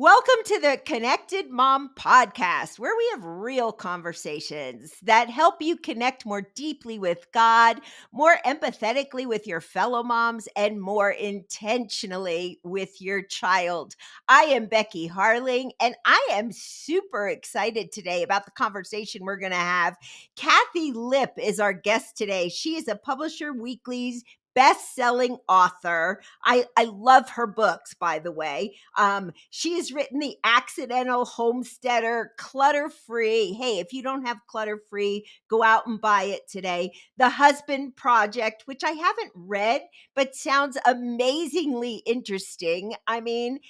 Welcome to the Connected Mom podcast, where we have real conversations that help you connect more deeply with God, more empathetically with your fellow moms, and more intentionally with your child. I am Becky Harling, and I am super excited today about the conversation we're going to have. Kathi Lipp is our guest today. She is a Publisher Weekly's best-selling author. I love her books, by the way. She has written The Accidental Homesteader, Clutter Free. Hey, if you don't have Clutter Free, go out and buy it today. The Husband Project, which I haven't read, but sounds amazingly interesting. And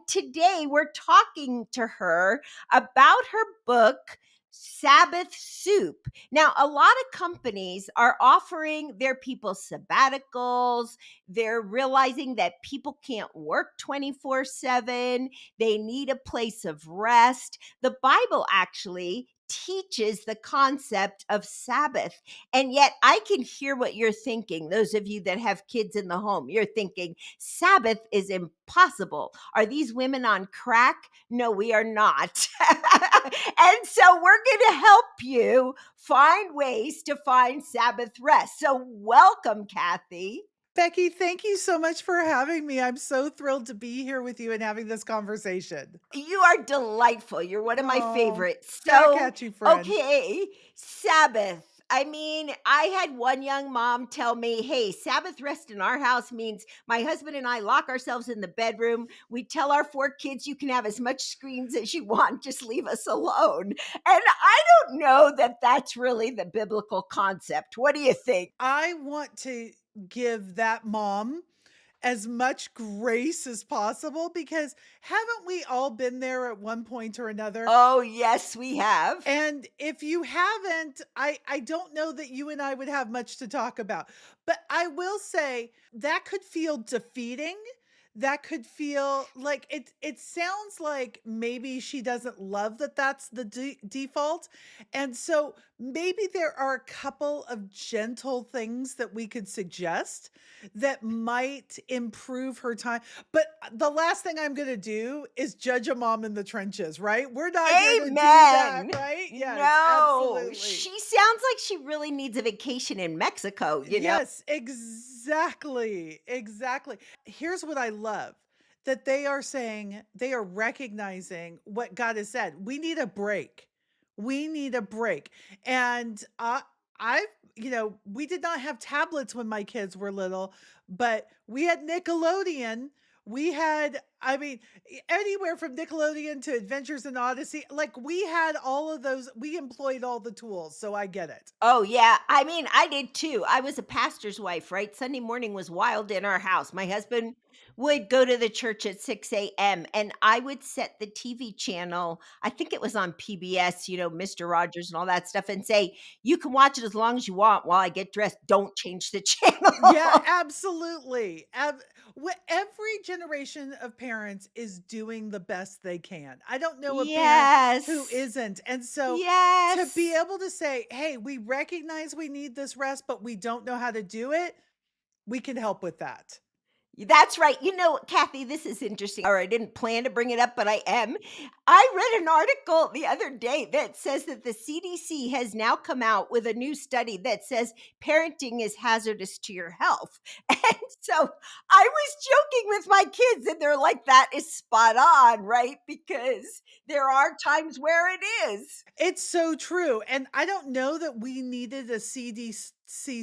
today we're talking to her about her book, Sabbath Soup. Now, a lot of companies are offering their people sabbaticals. They're realizing that people can't work 24/7. They need a place of rest. The Bible actually teaches the concept of Sabbath. And yet I can hear what you're thinking. Those of you that have kids in the home, you're thinking Sabbath is impossible. Are these women on crack? No, we are not. And so we're going to help you find ways to find Sabbath rest. So welcome, Kathi. Becky, thank you so much for having me. I'm so thrilled to be here with you and having this conversation. You are delightful. You're one of my Oh, favorites. back So, at you, friend. okay, Sabbath. I had one young mom tell me, hey, Sabbath rest in our house means my husband and I lock ourselves in the bedroom. We tell our four kids, you can have as much screens as you want, just leave us alone. And I don't know that that's really the biblical concept. What do you think? I want to give that mom as much grace as possible because haven't we all been there at one point or another? Oh, yes, we have. And if you haven't, I don't know that you and I would have much to talk about. But I will say that could feel defeating. That could feel like it sounds like maybe she doesn't love that that's the default. And so maybe there are a couple of gentle things that we could suggest that might improve her time. But the last thing I'm gonna do is judge a mom in the trenches, right? We're not here to do that, Amen. right? Yes, No, absolutely. she sounds like she really needs a vacation in Mexico. Yes, exactly, exactly. Here's what I love, that they are saying they are recognizing what God has said. We need a break. We need a break. And I we did not have tablets when my kids were little, but we had Nickelodeon. We had, anywhere from Nickelodeon to Adventures in Odyssey. Like we had all of those, we employed all the tools. So I get it. Oh, yeah. I did too. I was a pastor's wife, right? Sunday morning was wild in our house. My husband would go to the church at 6 a.m. and I would set the TV channel. I think it was on PBS, Mr. Rogers and all that stuff, and say, you can watch it as long as you want while I get dressed. Don't change the Yeah, channel. absolutely. Every generation of parents is doing the best they can. I don't know a parent who Yes. isn't. And so to be Yes. able to say, hey, we recognize we need this rest, but we don't know how to do it, we can help with that. That's right. Kathy, this is interesting. Or I didn't plan to bring it up, but I am. I read an article the other day that says that the CDC has now come out with a new study that says parenting is hazardous to your health. And so I was joking with my kids, and they're like, that is spot on, right? Because there are times where it is. It's so true. And I don't know that we needed a CDC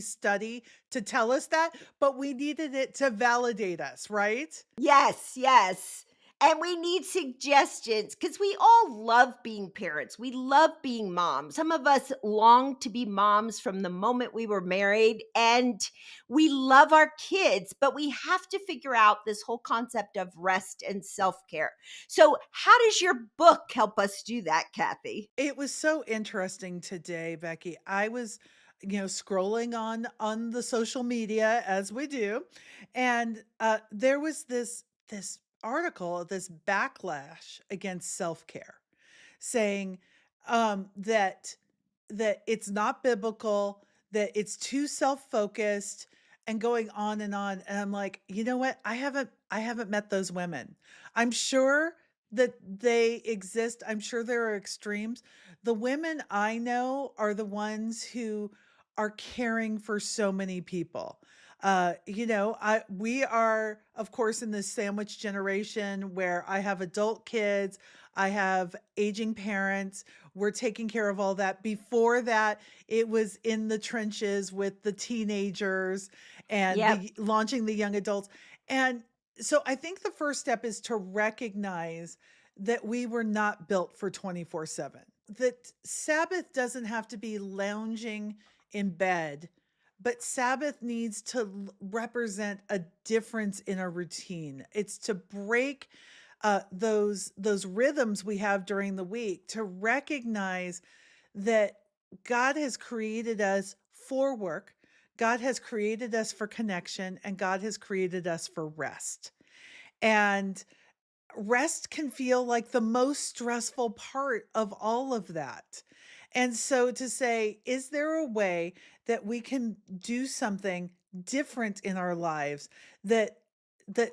study to tell us that, but we needed it to validate us, right? Yes, yes. And we need suggestions because we all love being parents. We love being moms. Some of us long to be moms from the moment we were married, and we love our kids, but we have to figure out this whole concept of rest and self care. So, how does your book help us do that, Kathy? It was so interesting today, Becky. I was, scrolling on the social media as we do, and there was this article, this backlash against self-care, saying that it's not biblical, that it's too self-focused, and going on and on. And I'm like, you know what? I haven't met those women. I'm sure that they exist. I'm sure there are extremes. The women I know are the ones who are caring for so many people. I we are, of course, in this sandwich generation where I have adult kids, I have aging parents. We're taking care of all that. Before that, it was in the trenches with the teenagers and Yep. the launching the young adults. And so I think the first step is to recognize that we were not built for 24/7. That Sabbath doesn't have to be lounging in bed, but Sabbath needs to represent a difference in a routine. It's to break those rhythms we have during the week, to recognize that God has created us for work, God has created us for connection, and God has created us for rest. And rest can feel like the most stressful part of all of that. And so to say, is there a way that we can do something different in our lives that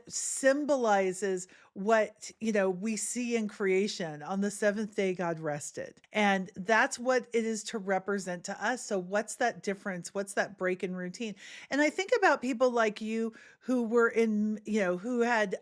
symbolizes what, we see in creation? On the seventh day God rested, and that's what it is to represent to us. So what's that difference? What's that break in routine? And I think about people like you who were in, who had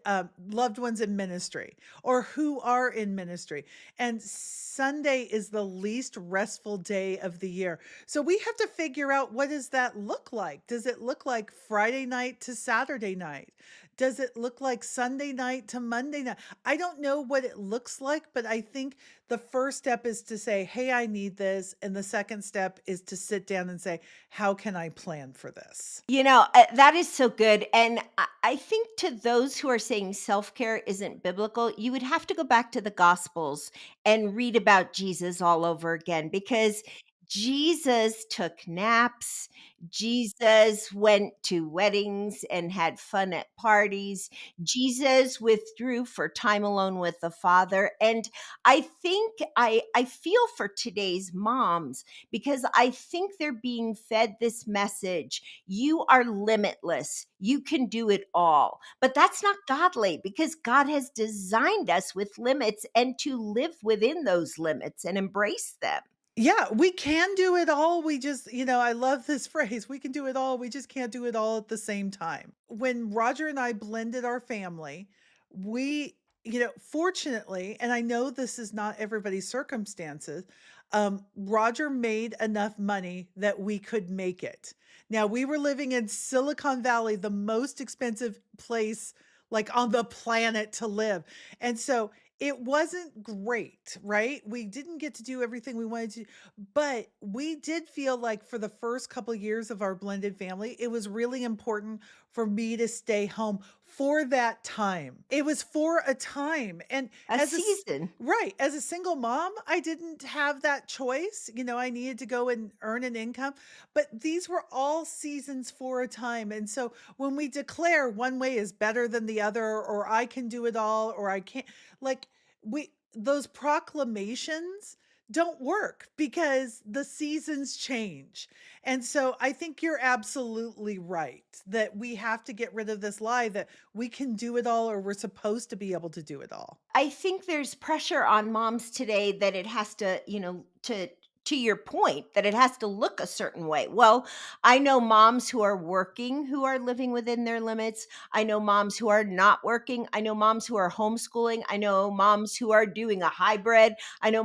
loved ones in ministry or who are in ministry. And Sunday is the least restful day of the year. So we have to figure out, what does that look like? Does it look like Friday night to Saturday night? Does it look like Sunday night to Monday night? I don't know what it looks like, but I think the first step is to say, hey, I need this. And the second step is to sit down and say, how can I plan for this? That is so good. And I think to those who are saying self care isn't biblical, you would have to go back to the Gospels and read about Jesus all over again, because Jesus took naps. Jesus went to weddings and had fun at parties. Jesus withdrew for time alone with the Father. And I think I feel for today's moms, because I think they're being fed this message: you are limitless. You can do it all. But that's not godly, because God has designed us with limits and to live within those limits and embrace them. Yeah, we can do it all. We just, I love this phrase. We can do it all. We just can't do it all at the same time. When Roger and I blended our family, we, fortunately, and I know this is not everybody's circumstances, Roger made enough money that we could make it. Now, we were living in Silicon Valley, the most expensive place like on the planet to live. And so it wasn't great, right? We didn't get to do everything we wanted to, but we did feel like for the first couple years of our blended family, it was really important for me to stay home for that time. It was for a time. And A as a season. right, as a single mom, I didn't have that choice. I needed to go and earn an income, but these were all seasons for a time. And so when we declare one way is better than the other, or I can do it all, or I can't, like, we those proclamations don't work because the seasons change. And so I think you're absolutely right that we have to get rid of this lie that we can do it all or we're supposed to be able to do it all. I think there's pressure on moms today that it has to, to your point, that it has to look a certain way. Well, I know moms who are working who are living within their limits. I know moms who are not working. I know moms who are homeschooling. I know moms who are doing a hybrid. I know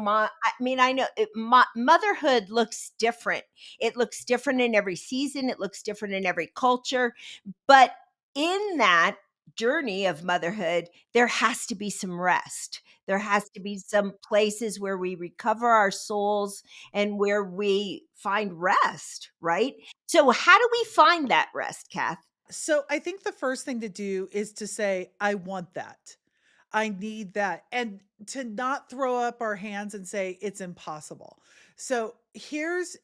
motherhood looks different. It looks different in every season. It looks different in every culture. But in that journey of motherhood, there has to be some rest. There has to be some places where we recover our souls and where we find rest, right? So, how do we find that rest, Kath? So I think the first thing to do is to say, I want that. I need that. And to not throw up our hands and say it's impossible. So here's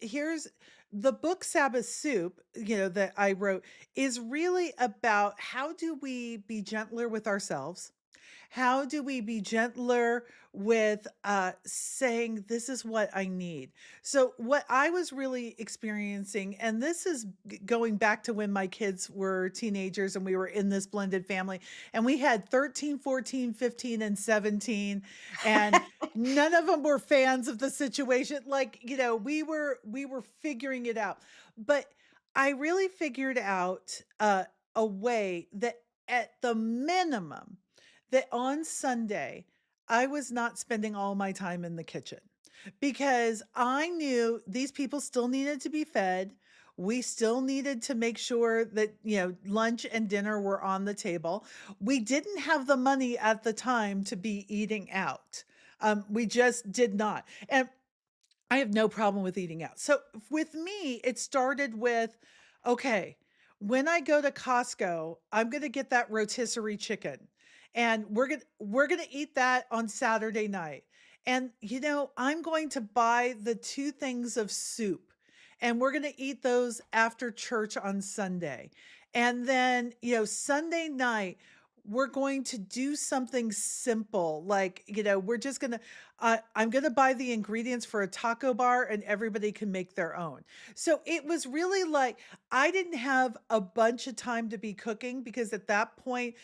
the book Sabbath Soup, that I wrote is really about how do we be gentler with ourselves? How do we be gentler with saying, this is what I need? So, what I was really experiencing, and this is going back to when my kids were teenagers and we were in this blended family, and we had 13, 14, 15, and 17, and none of them were fans of the situation. Like, we were figuring it out. But I really figured out a way that at the minimum, that on Sunday, I was not spending all my time in the kitchen because I knew these people still needed to be fed. We still needed to make sure that, lunch and dinner were on the table. We didn't have the money at the time to be eating out. We just did not. And I have no problem with eating out. So with me, it started with, okay, when I go to Costco, I'm gonna get that rotisserie chicken. And we're gonna eat that on Saturday night. And I'm going to buy the two things of soup. And we're gonna eat those after church on Sunday. And then, Sunday night, we're going to do something simple. Like, we're just gonna I'm gonna buy the ingredients for a taco bar and everybody can make their own. So it was really like I didn't have a bunch of time to be cooking because at that point,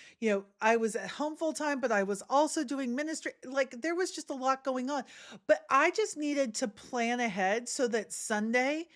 I was at home full time, but I was also doing ministry. Like there was just a lot going on. But I just needed to plan ahead so that Sunday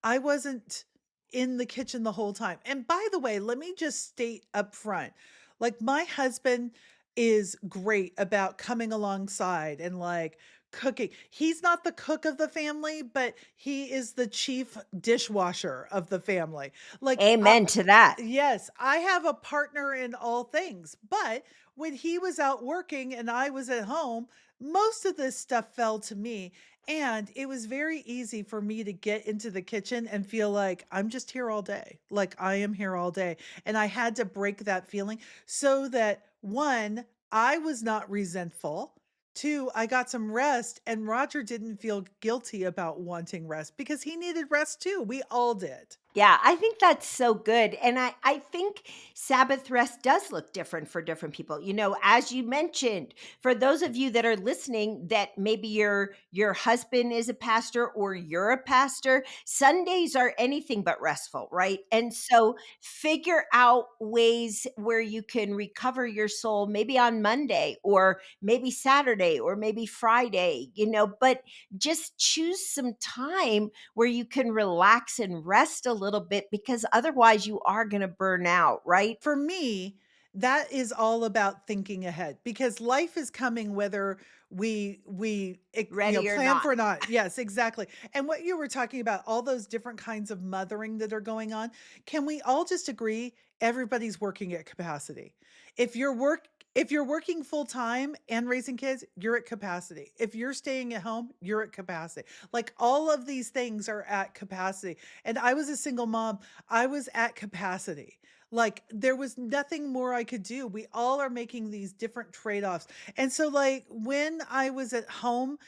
I wasn't in the kitchen the whole time. And by the way, let me just state up front, like my husband is great about coming alongside and like cooking. He's not the cook of the family, but he is the chief dishwasher of the family. Like Amen to that. yes, I have a partner in all things, but when he was out working and I was at home, most of this stuff fell to me. And it was very easy for me to get into the kitchen and feel like I'm just here all day. Like I am here all day. And I had to break that feeling so that one, I was not resentful. Two, I got some rest and Roger didn't feel guilty about wanting rest because he needed rest too. We all did. Yeah, I think that's so good. And I think Sabbath rest does look different for different people. As you mentioned, for those of you that are listening, that maybe your husband is a pastor or you're a pastor, Sundays are anything but restful, right? And so figure out ways where you can recover your soul, maybe on Monday or maybe Saturday or maybe Friday, but just choose some time where you can relax and rest a little bit because otherwise you are going to burn out, right? For me, that is all about thinking ahead because life is coming whether Ready or plan not. for or not. Yes, exactly. And what you were talking about, all those different kinds of mothering that are going on, can we all just agree everybody's working at capacity? If you're work if you're working full time and raising kids, you're at capacity. If you're staying at home, you're at capacity. Like all of these things are at capacity. And I was a single mom, I was at capacity. Like there was nothing more I could do. We all are making these different trade-offs. And so like when I was at home,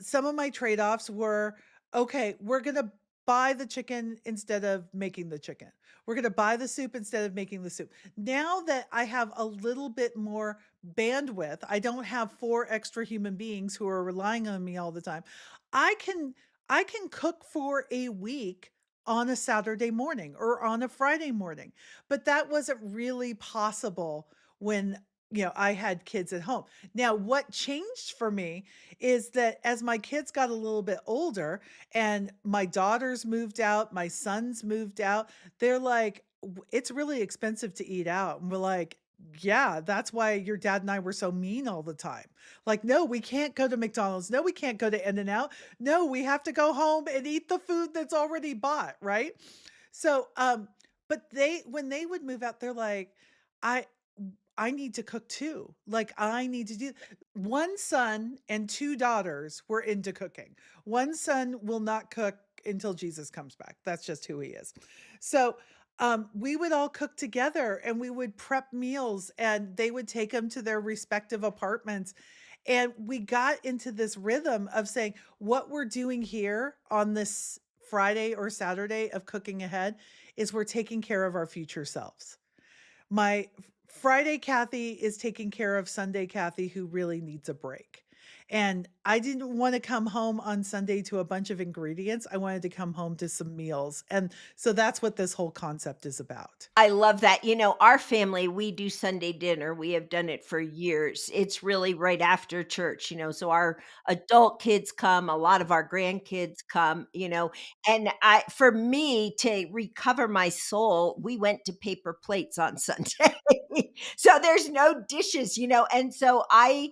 some of my trade-offs were, okay, we're going to buy the chicken instead of making the chicken. We're going to buy the soup instead of making the soup. Now that I have a little bit more bandwidth, I don't have four extra human beings who are relying on me all the time. I can I can cook for a week on a Saturday morning or on a Friday morning. But that wasn't really possible when, I had kids at home. Now, what changed for me is that as my kids got a little bit older and my daughters moved out, my sons moved out, they're like, It's really expensive to eat out." And we're like, "Yeah, that's why your dad and I were so mean all the time. Like, no, we can't go to McDonald's. No, we can't go to In-N-Out. No, we have to go home and eat the food that's already bought, right?" So, but when they would move out, they're like, I I need to cook too. Like I need to do one son and two daughters were into cooking. One son will not cook until Jesus comes back. That's just who he is. So we would all cook together and we would prep meals and they would take them to their respective apartments. And we got into this rhythm of saying what we're doing here on this Friday or Saturday of cooking ahead is we're taking care of our future selves. My Friday Kathy is taking care of Sunday Kathy, who really needs a break. And I didn't want to come home on Sunday to a bunch of ingredients. I wanted to come home to some meals. And so that's what this whole concept is about. I love that. Our family, we do Sunday dinner. We have done it for years. It's really right after church, so our adult kids come, a lot of our grandkids come, and for me to recover my soul, we went to paper plates on Sunday. So there's no dishes, and so I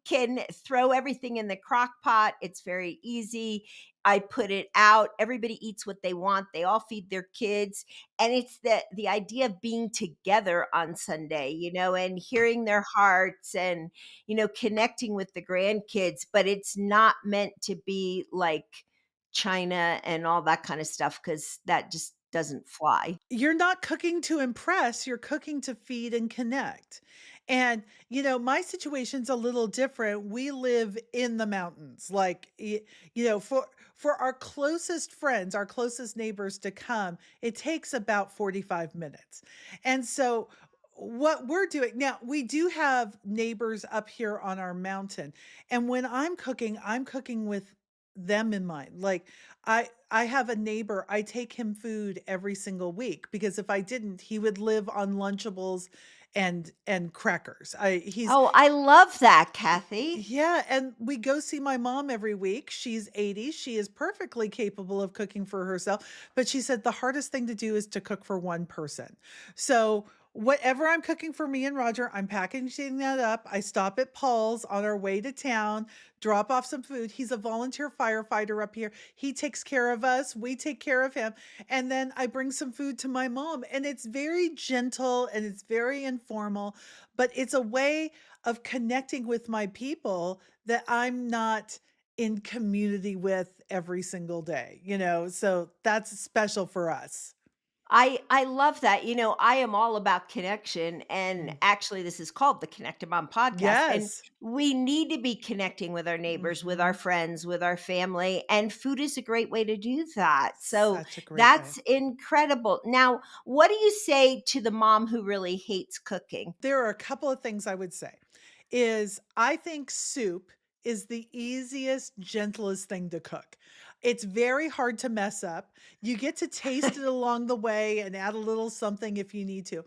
can throw everything in the crock pot. It's very easy. I put it out. Everybody eats what they want. They all feed their kids, and it's the idea of being together on Sunday, and hearing their hearts, and connecting with the grandkids, but it's not meant to be like China and all that kind of stuff, because that just doesn't fly. You're not cooking to impress, you're cooking to feed and connect. And, my situation's a little different. We live in the mountains. Like, for our closest friends, our closest neighbors to come, it takes about 45 minutes. And so what we're doing now, we do have neighbors up here on our mountain. And when I'm cooking with them in mind. Like, I have a neighbor, I take him food every single week because if I didn't, he would live on Lunchables and crackers. I he's Oh, I love that, Kathy. Yeah, and we go see my mom every week. She's 80. She is perfectly capable of cooking for herself, but she said the hardest thing to do is to cook for one person. So, whatever I'm cooking for me and Roger, I'm packaging that up. I stop at Paul's on our way to town, drop off some food. He's a volunteer firefighter up here. He takes care of us, we take care of him, and then I bring some food to my mom, and it's very gentle and it's very informal, but it's a way of connecting with my people that I'm not in community with every single day, So that's special for us. I love that. I am all about connection, and Mm. actually this is called the Connected Mom podcast, and Yes. we need to be connecting with our neighbors, with our Mhm. friends, with our family, and food is a great way to do that. So Such a great way. that's incredible. Now, what do you say to the mom who really hates cooking? There are a couple of things I would say. Is I think soup is the easiest, gentlest thing to cook. It's very hard to mess up. You get to taste it along the way and add a little something if you need to.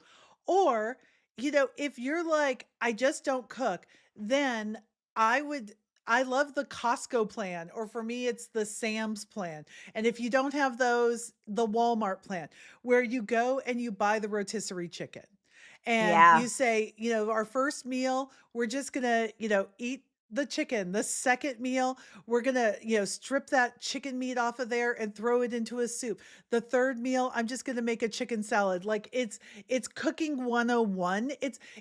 Or, if you're like, I just don't cook, then I would I love the Costco plan, or for me, it's the Sam's plan. And if you don't have those, the Walmart plan, where you go and you buy the rotisserie chicken. And Yeah. you say, our first meal, we're just gonna, eat the chicken. The second meal, we're gonna, strip that chicken meat off of there and throw it into a soup. The third meal, I'm just gonna make a chicken salad. Like it's cooking 101.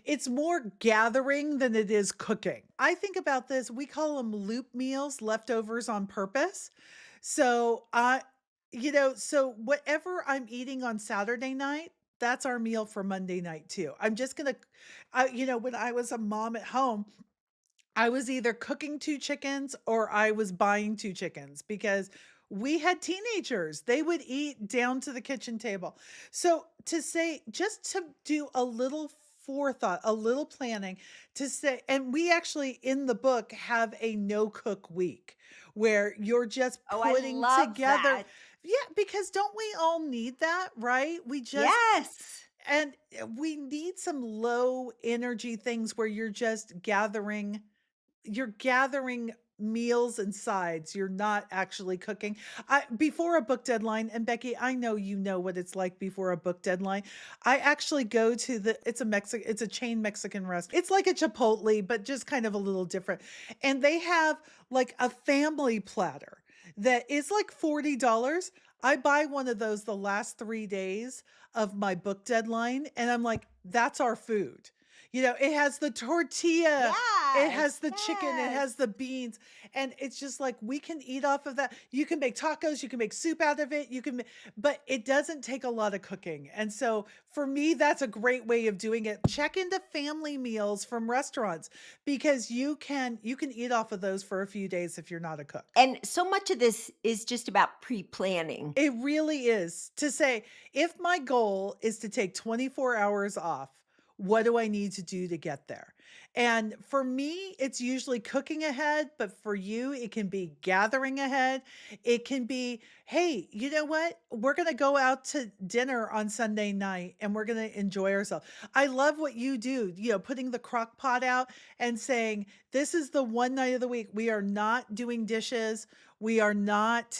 It's more gathering than it is cooking. I think about this, we call them loop meals, leftovers on purpose. So so whatever I'm eating on Saturday night, that's our meal for Monday night too. I'm just gonna when I was a mom at home, I was either cooking 2 chickens or I was buying 2 chickens because we had teenagers. They would eat down to the kitchen table. So to say, just to do a little forethought, a little planning to say, and we actually in the book have a no cook week where you're just Oh, I putting love together. that. Yeah, because don't we all need that, right? Yes. And we need some low energy things where you're gathering meals and sides. You're not actually cooking. Before a book deadline, and Becky, I know you know what it's like before a book deadline. I actually go to it's a chain Mexican restaurant. It's like a Chipotle, but just kind of a little different. And they have like a family platter that is like $40. I buy one of those the last 3 days of my book deadline, and I'm like, that's our food. It has the tortilla, it has Yes. the chicken, it has Yes. the beans, and it's just like we can eat off of that. You can make tacos, you can make soup out of it, but it doesn't take a lot of cooking. And so for me, that's a great way of doing it. Check into family meals from restaurants because you can eat off of those for a few days if you're not a cook. And so much of this is just about pre-planning. It really is to say, if my goal is to take 24 hours off, what do I need to do to get there? And for me, it's usually cooking ahead, but for you, it can be gathering ahead. It can be, hey, you know what? We're going to go out to dinner on Sunday night and we're going to enjoy ourselves. I love what you do, putting the crock pot out and saying, this is the one night of the week. We are not doing dishes. We are not,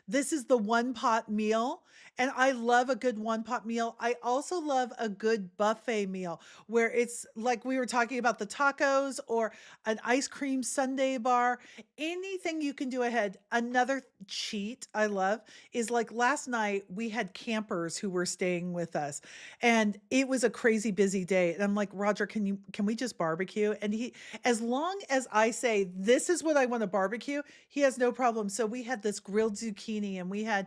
this is the one pot meal. And I love a good one pot meal. I also love a good buffet meal where it's like we were talking about the tacos or an ice cream sundae bar, anything you can do ahead. Another cheat I love is like last night we had campers who were staying with us and it was a crazy busy day. And I'm like, Roger, can we just barbecue? And as long as I say, this is what I want to barbecue, he has no problem. So we had this grilled zucchini and we had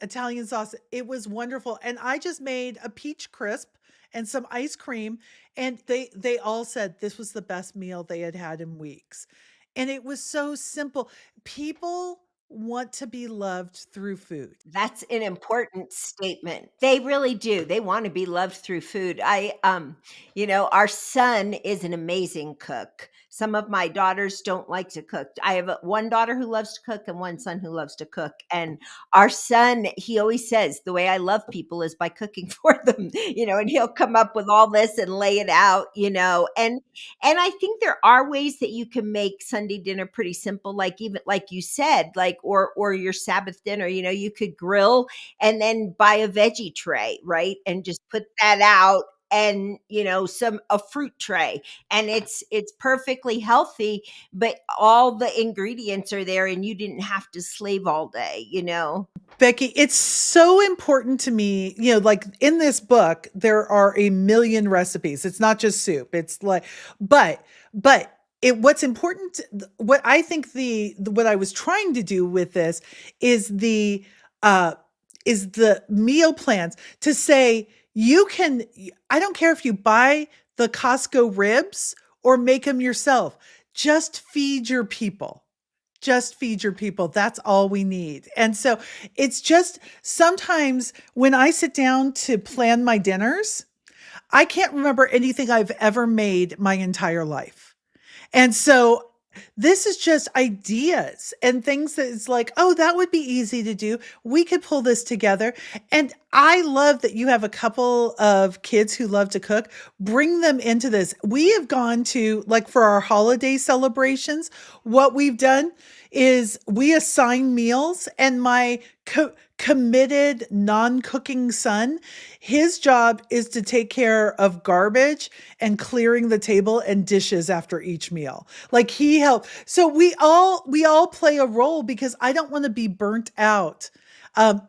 Italian sauce. It was wonderful. And I just made a peach crisp and some ice cream. And they all said this was the best meal they had had in weeks. And it was so simple. People want to be loved through food. That's an important statement. They really do. They want to be loved through food. Our son is an amazing cook. Some of my daughters don't like to cook. I have one daughter who loves to cook and one son who loves to cook. And our son, he always says, the way I love people is by cooking for them, and he'll come up with all this and lay it out, and I think there are ways that you can make Sunday dinner pretty simple, like even like you said, like or your Sabbath dinner, you could grill and then buy a veggie tray, right? And just put that out and some a fruit tray and it's perfectly healthy, but all the ingredients are there and you didn't have to slave all day. Becky, it's so important to me, like in this book, there are a million recipes. It's not just soup. It's like, but what's important, what I think what I was trying to do with this is uh, the meal plans to say, I don't care if you buy the Costco ribs or make them yourself, just feed your people. Just feed your people. That's all we need. And so it's just sometimes when I sit down to plan my dinners, I can't remember anything I've ever made my entire life. And so this is just ideas and things that it's like, oh, that would be easy to do. We could pull this together. And I love that you have a couple of kids who love to cook. Bring them into this. We have gone to, like, for our holiday celebrations, what we've done is we assign meals, and my committed non-cooking son, his job is to take care of garbage and clearing the table and dishes after each meal. Like he helped. So we all play a role because I don't want to be burnt out.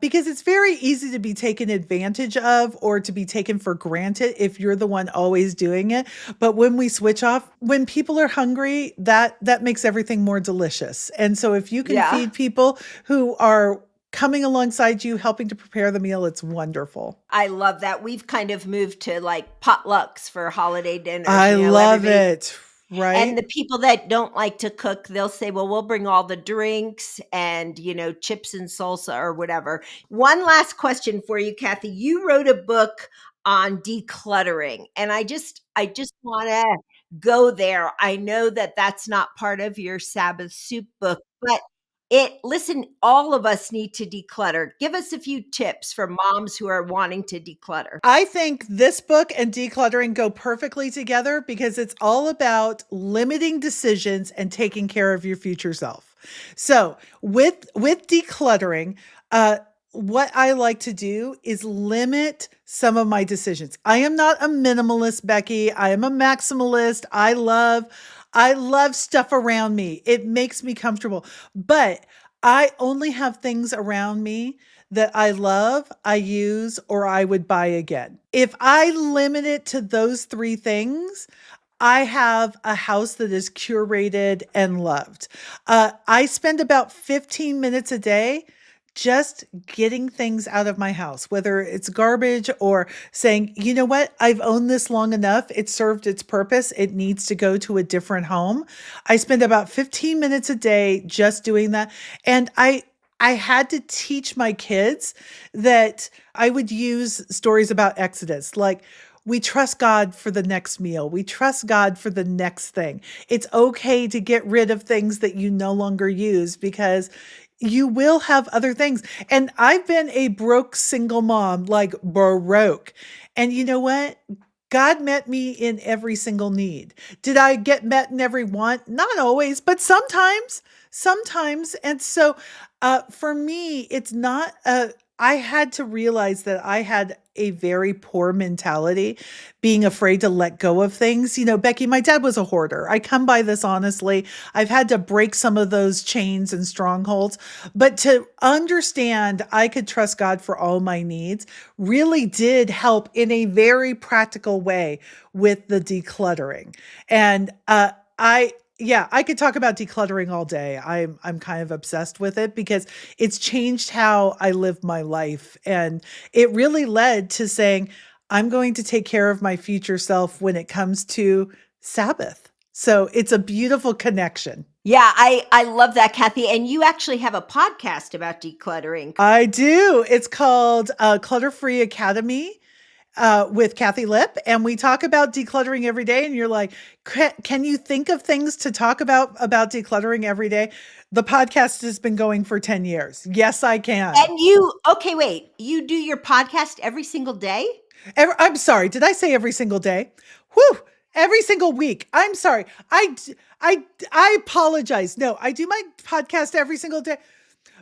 Because it's very easy to be taken advantage of or to be taken for granted if you're the one always doing it. But when we switch off, when people are hungry, that makes everything more delicious. And so if you can Yeah. feed people who are coming alongside you, helping to prepare the meal, it's wonderful. I love that. We've kind of moved to like potlucks for holiday dinners, I love everybody. it. And Right? the people that don't like to cook, they'll say, well, we'll bring all the drinks and, chips and salsa or whatever. One last question for you, Kathy. You wrote a book on decluttering, and I just want to go there. I know that that's not part of your Sabbath soup book, but listen, all of us need to declutter. Give us a few tips for moms who are wanting to declutter. I think this book and decluttering go perfectly together because it's all about limiting decisions and taking care of your future self. So, with decluttering, what I like to do is limit some of my decisions. I am not a minimalist, Becky. I am a maximalist. I love stuff around me. It makes me comfortable. But I only have things around me that I love, I use, or I would buy again. If I limit it to those three things, I have a house that is curated and loved. I spend about 15 minutes a day just getting things out of my house, whether it's garbage or saying, you know what, I've owned this long enough. It served its purpose. It needs to go to a different home. I spend about 15 minutes a day just doing that. And I had to teach my kids that I would use stories about Exodus. Like we trust God for the next meal. We trust God for the next thing. It's okay to get rid of things that you no longer use because you will have other things. And I've been a broke single mom, like broke. And you know what? God met me in every single need. Did I get met in every want? Not always, but sometimes. And so for me, it's not I had to realize that I had a very poor mentality, being afraid to let go of things. You know, Becky, my dad was a hoarder. I come by this honestly. I've had to break some of those chains and strongholds, but to understand I could trust God for all my needs really did help in a very practical way with the decluttering. And yeah, I could talk about decluttering all day. I'm kind of obsessed with it because it's changed how I live my life. And it really led to saying, I'm going to take care of my future self when it comes to Sabbath. So it's a beautiful connection. Yeah, I love that, Kathy. And you actually have a podcast about decluttering. I do. It's called Clutter Free Academy with Kathi Lipp, and we talk about decluttering every day. And you're like, can you think of things to talk about decluttering every day? The podcast has been going for 10 years. Yes, I can. And you, okay, wait, you do your podcast every single day? I'm sorry. Did I say every single day? Whew. Every single week. I'm sorry. I apologize. No, I do my podcast every single day.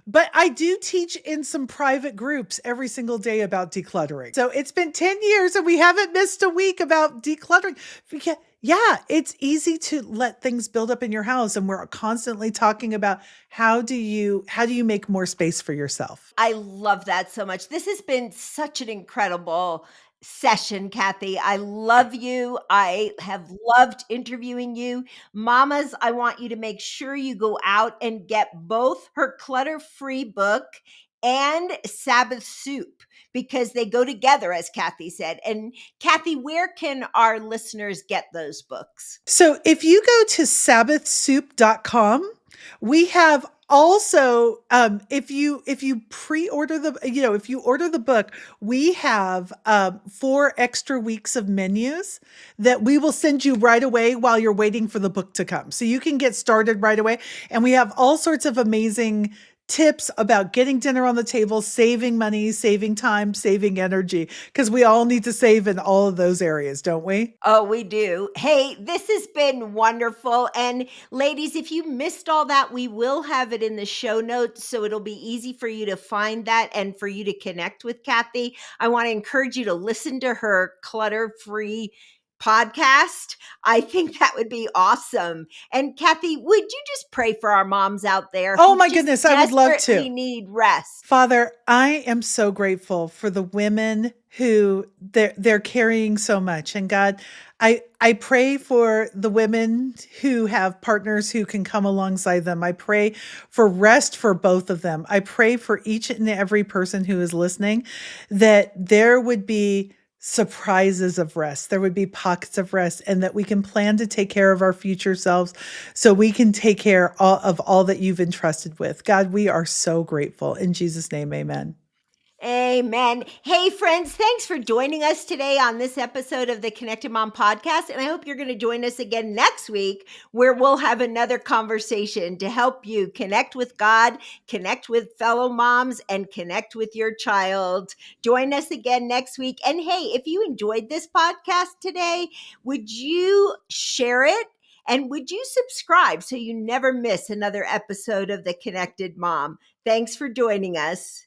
But I do teach in some private groups every single day about decluttering. So it's been 10 years and we haven't missed a week about decluttering. Because, yeah, it's easy to let things build up in your house. And we're constantly talking about how do you make more space for yourself? I love that so much. This has been such an incredible session, Kathy. I love you. I have loved interviewing you. Mamas, I want you to make sure you go out and get both her clutter-free book and Sabbath soup because they go together, as Kathy said. And Kathy, where can our listeners get those books? So if you go to sabbathsoup.com, we have also if you pre-order if you order the book, we have 4 extra weeks of menus that we will send you right away while you're waiting for the book to come. So you can get started right away. And we have all sorts of amazing tips about getting dinner on the table, saving money, saving time, saving energy, because we all need to save in all of those areas, don't we? Oh, we do. Hey, this has been wonderful. And ladies, if you missed all that, we will have it in the show notes. So it'll be easy for you to find that and for you to connect with Kathy. I want to encourage you to listen to her clutter free podcast. I think that would be awesome. And Kathy, would you just pray for our moms out there Oh who my just goodness, I would love to. desperately need rest? Father, I am so grateful for the women who they're carrying so much. And God, I pray for the women who have partners who can come alongside them. I pray for rest for both of them. I pray for each and every person who is listening that there would be surprises of rest. There would be pockets of rest, and that we can plan to take care of our future selves so we can take care of all that you've entrusted with. God, we are so grateful. In Jesus' name, amen. Amen. Hey, friends, thanks for joining us today on this episode of the Connected Mom podcast. And I hope you're going to join us again next week, where we'll have another conversation to help you connect with God, connect with fellow moms, and connect with your child. Join us again next week. And hey, if you enjoyed this podcast today, would you share it? And would you subscribe so you never miss another episode of the Connected Mom? Thanks for joining us.